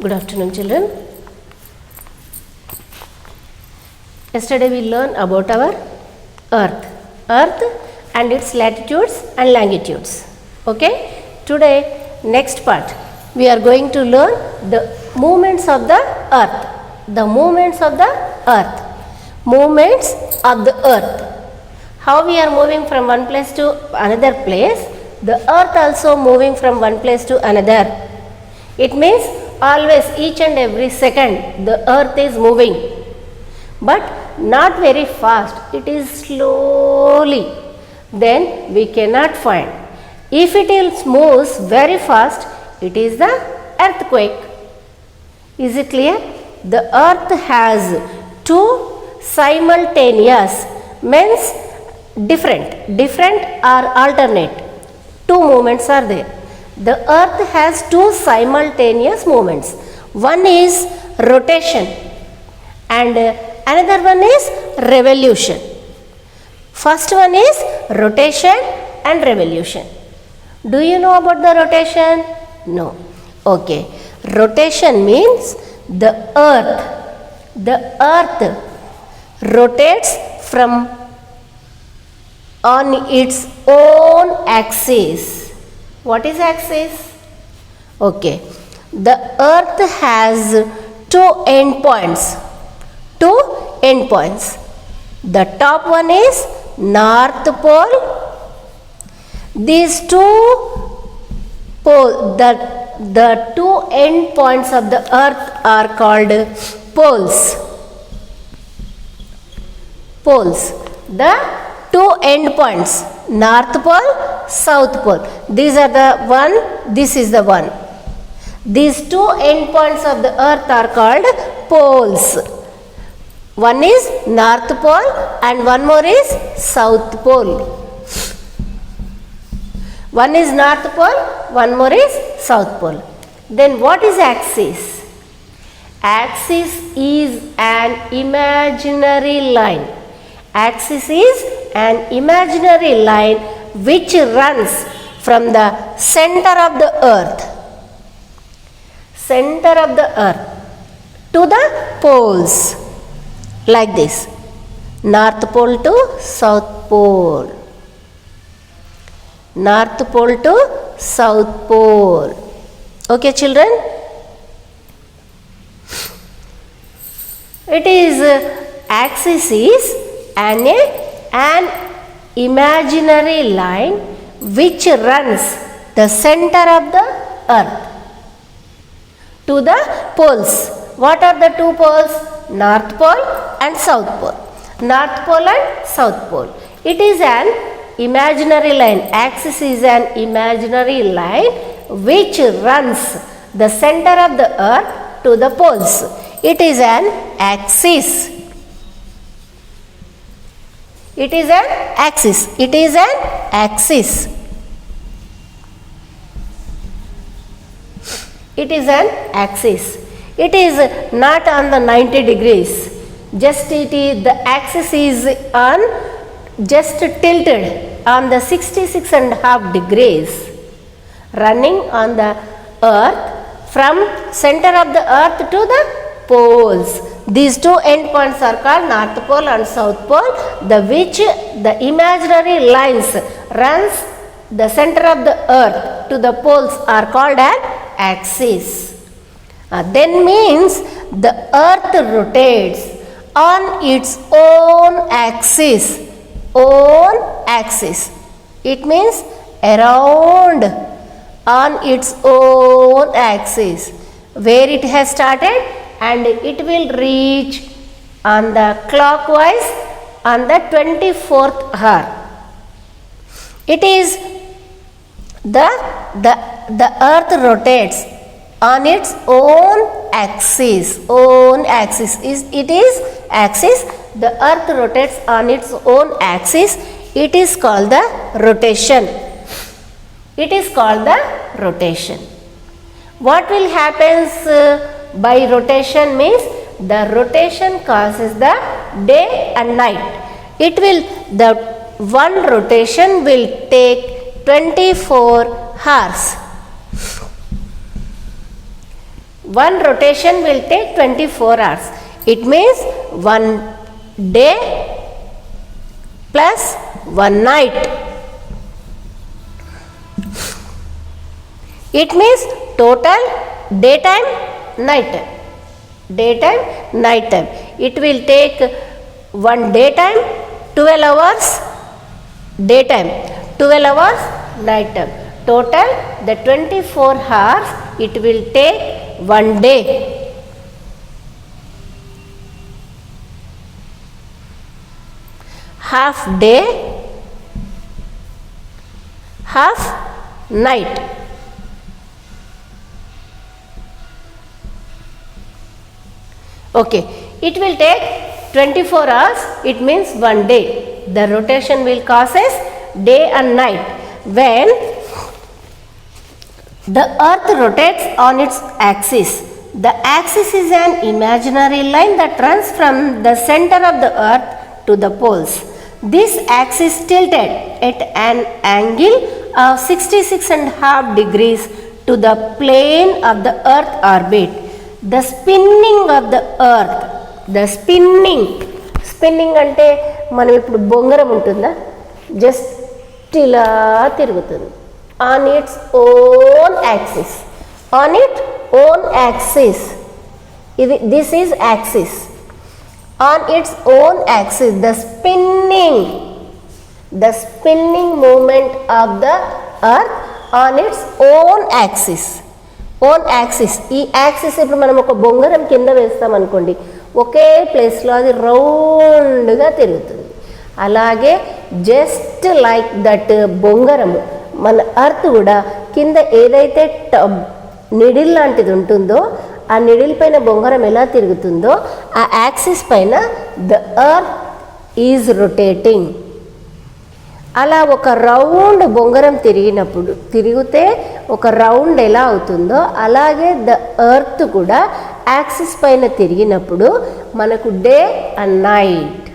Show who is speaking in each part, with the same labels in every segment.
Speaker 1: Good afternoon, children. Yesterday we learned about our Earth and its latitudes and longitudes. Okay? Today, next part, we are going to learn the movements of the Earth. The movements of the Earth. Movements of the Earth. How we are moving from one place to another place. The Earth also moving from one place to another. It means always, each and every second, the Earth is moving. But not very fast, it is slowly. Then we cannot find. If it moves very fast, it is the earthquake. Is it clear? The Earth has two simultaneous, means different or alternate. Two movements are there. The Earth has two simultaneous movements. One is rotation and another one is revolution. First one is rotation and revolution. Do you know about the rotation? No. Okay. Rotation means the earth rotates from on its own axis. What is axis? Okay. The Earth has two endpoints. The top one is North Pole. These two poles, the two endpoints of the Earth are called poles. The two endpoints, North Pole, South Pole. These are the one, this is the one. These two endpoints of the Earth are called poles. One is North Pole and one more is South Pole. One is North Pole, one more is South Pole. Then what is axis? Axis is an imaginary line. Axis is an imaginary line which runs from the center of the Earth to the poles, like this, North Pole to South Pole, North Pole to South Pole. Okay, children? It is axis is an imaginary line which runs the center of the Earth to the poles. What are the two poles? North Pole and South Pole. North Pole and South Pole. It is an imaginary line. Axis is an imaginary line which runs the center of the Earth to the poles. It is an axis. It is an axis. It is an axis. It is an axis. It is not on the 90 degrees. Just the axis is on, just tilted on the 66.5 degrees, running on the Earth from center of the Earth to the poles. These two endpoints are called North Pole and South Pole, which the imaginary lines runs the center of the Earth to the poles are called an axis. Then means the Earth rotates on its own axis. It means around on its own axis, where it has started and it will reach on the clockwise on the 24th hour. It is the Earth rotates on its own axis. It is axis. The Earth rotates on its own axis. It is called the rotation. What will happen by rotation means the rotation causes the day and night. The one rotation will take 24 hours. One rotation will take 24 hours. It means one day plus one night. It means total daytime, night time. Daytime, night time. It will take one daytime, 12 hours, daytime, 12 hours, night time. Total the 24 hours it will take one day. Half day, half night. Okay, it will take 24 hours, it means one day. The rotation will causes day and night. When the earth rotates on its axis, the axis is an imaginary line that runs from the center of the earth to the poles. This axis tilted at an angle of 66.5 degrees to the plane of the earth orbit. The spinning of the earth, the spinning అంటే మనం ఇప్పుడు బొంగరం ఉంటుందా, just ఇలా తిరుగుతుంది on its own axis, on its own axis. This is axis. On its own axis, the spinning movement of the earth on its own axis. Own axis. ఈ axis ఇప్పుడు మనం ఒక బొంగరం కింద వేస్తాం అనుకోండి, ఒకే ప్లేస్లో అది రౌండ్గా తిరుగుతుంది. అలాగే జస్ట్ లైక్ దట్ బొంగరము మన ఎర్త్ కూడా కింద ఏదైతే నిడిల్ లాంటిది ఉంటుందో ఆ నిడిల్ పైన బొంగరం ఎలా తిరుగుతుందో ఆ యాక్సిస్ పైన ద ఎర్త్ ఈజ్ రొటేటింగ్. అలా ఒక రౌండ్ బొంగరం తిరిగితే ఒక రౌండ్ ఎలా అవుతుందో అలాగే ద ఎర్త్ కూడా యాక్సిస్ పైన తిరిగినప్పుడు మనకు day and night.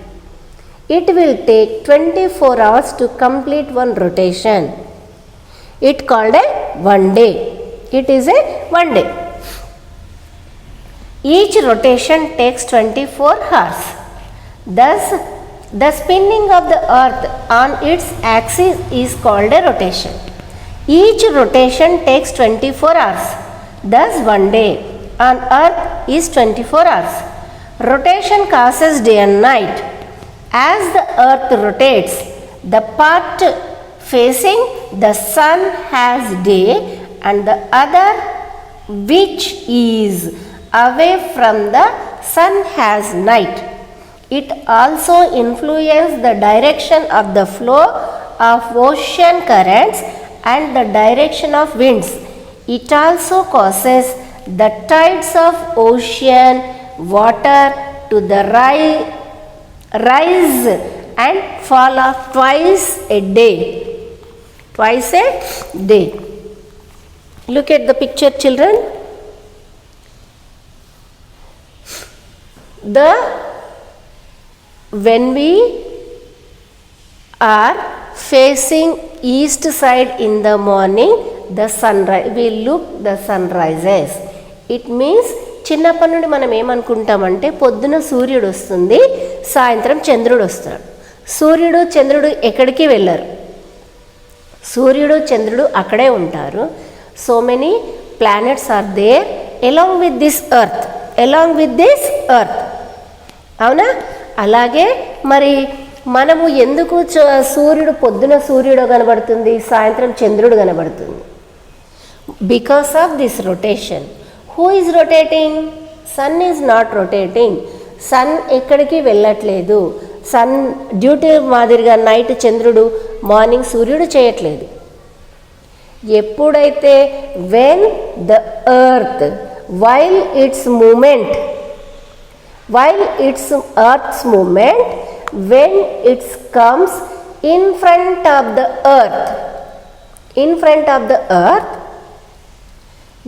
Speaker 1: It will take 24 hours to complete one rotation. It called a one day. It is a one day. Each rotation takes 24 hours. Thus, the spinning of the earth on its axis is called a rotation. Each rotation takes 24 hours. Thus, one day on earth is 24 hours. Rotation causes day and night. As the earth rotates, the part facing the sun has day and the other which is away from the sun has night. It also influences the direction of the flow of ocean currents and the direction of winds. It also causes the tides of ocean water to the rise and fall off twice a day. Twice a day. Look at the picture, children. When we are facing east side in the morning, the sunrise, we look the sunrises. It means చిన్నప్పటి నుండి మనం ఏమనుకుంటామంటే పొద్దున సూర్యుడు వస్తుంది, సాయంత్రం చంద్రుడు వస్తాడు. సూర్యుడు చంద్రుడు ఎక్కడికి వెళ్ళరు, సూర్యుడు చంద్రుడు అక్కడే ఉంటారు. So many planets are there along with this earth, along with this earth. అవునా? అలాగే మరి మనము ఎందుకు సూర్యుడు పొద్దున సూర్యుడు కనబడుతుంది, సాయంత్రం చంద్రుడు కనబడుతుంది? Because of this rotation. Who is rotating? Sun is not rotating. Sun ఎక్కడికి వెళ్ళట్లేదు. సన్ డ్యూటీ మాదిరిగా నైట్ చంద్రుడు, మార్నింగ్ సూర్యుడు చేయట్లేదు. ఎప్పుడైతే when the earth while its moment, while its earth's movement, when it comes in front of the earth,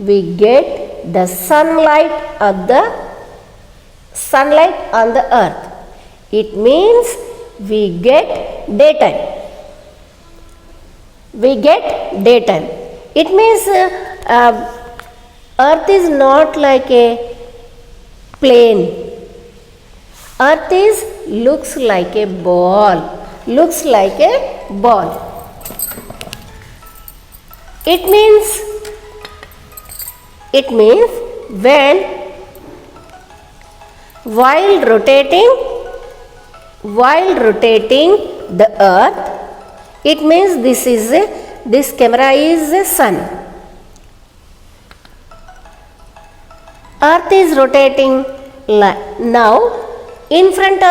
Speaker 1: we get the sunlight on the earth. It means we get daytime. It means Earth is not like a plane. Earth is looks like a ball. Looks like a ball. It means when while rotating the earth, it means this camera is a sun. Earth is rotating now in front of